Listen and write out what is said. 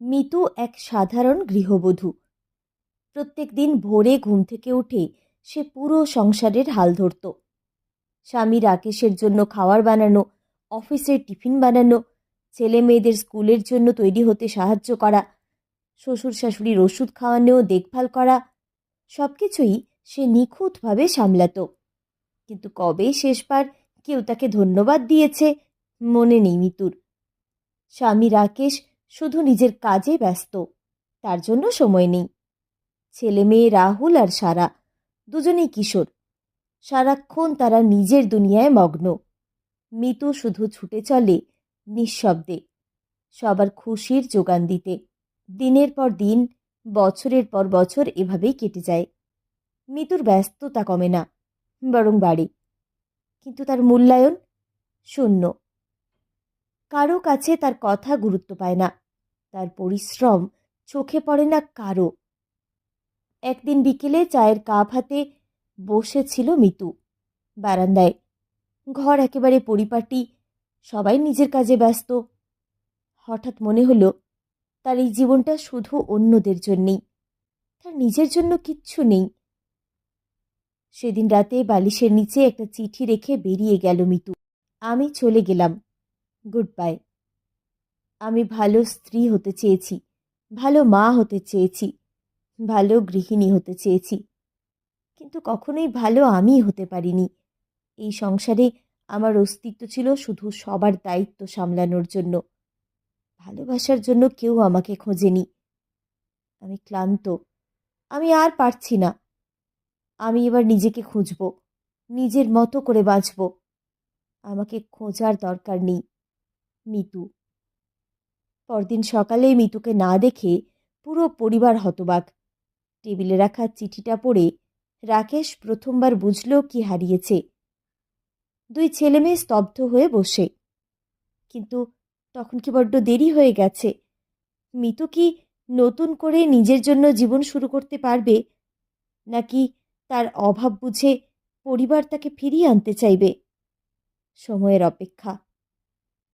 মিতু এক সাধারণ গৃহবধূ। প্রত্যেক দিন ভোরে ঘুম থেকে উঠে সে পুরো সংসারের হাল ধরত। স্বামী রাকেশের জন্য খাবার বানানো, অফিসের টিফিন বানানো, ছেলে মেয়েদের স্কুলের জন্য তৈরি হতে সাহায্য করা, শ্বশুর শাশুড়ির ওষুধ খাওয়ানো, দেখভাল করা, সব কিছুই সে নিখুঁতভাবে সামলাত। কিন্তু কবে শেষবার কেউ তাকে ধন্যবাদ দিয়েছে মনে নেই মিতুর। স্বামী রাকেশ শুধু নিজের কাজে ব্যস্ত, তার জন্য সময় নেই। ছেলে মেয়ে রাহুল আর সারা দুজনেই কিশোর, সারাক্ষণ তারা নিজের দুনিয়ায় মগ্ন। মিতু শুধু ছুটে চলে নিঃশব্দে, সবার খুশির যোগান দিতে। দিনের পর দিন, বছরের পর বছর এভাবেই কেটে যায়। মিতুর ব্যস্ততা কমে না, বরং বাড়ে। কিন্তু তার মূল্যায়ন শূন্য। কারো কাছে তার কথা গুরুত্ব পায় না, তার পরিশ্রম চোখে পড়ে না কারো। একদিন বিকেলে চায়ের কাপ হাতে বসেছিল মিতু বারান্দায়। ঘর একেবারে পরিপাটি, সবাই নিজের কাজে ব্যস্ত। হঠাৎ মনে হলো তার এই জীবনটা শুধু অন্যদের জন্যেই, তার নিজের জন্য কিচ্ছু নেই। সেদিন রাতে বালিশের নিচে একটা চিঠি রেখে বেরিয়ে গেল মিতু। আমি চলে গেলাম, গুড বাই। আমি ভালো স্ত্রী হতে চেয়েছি, ভালো মা হতে চেয়েছি, ভালো গৃহিণী হতে চেয়েছি, কিন্তু কখনোই ভালো আমি হতে পারিনি। এই সংসারে আমার অস্তিত্ব ছিল শুধু সবার দায়িত্ব সামলানোর জন্য, ভালোবাসার জন্য কেউ আমাকে খোঁজেনি। আমি ক্লান্ত, আমি আর পারছি না। আমি এবার নিজেকে খুঁজব, নিজের মতো করে বাঁচব। আমাকে খোঁজার দরকার নেই। মিতু। পরদিন সকালে মিতুকে না দেখে পুরো পরিবার হতবাক। টেবিলে রাখা চিঠিটা পড়ে রাকেশ প্রথমবার বুঝল কি হারিয়েছে। দুই ছেলে মেয়ে স্তব্ধ হয়ে বসে। কিন্তু তখন কি বড্ড দেরি হয়ে গেছে? মিতু কি নতুন করে নিজের জন্য জীবন শুরু করতে পারবে, নাকি তার অভাব বুঝে পরিবার তাকে ফিরিয়ে আনতে চাইবে? সময়ের অপেক্ষা।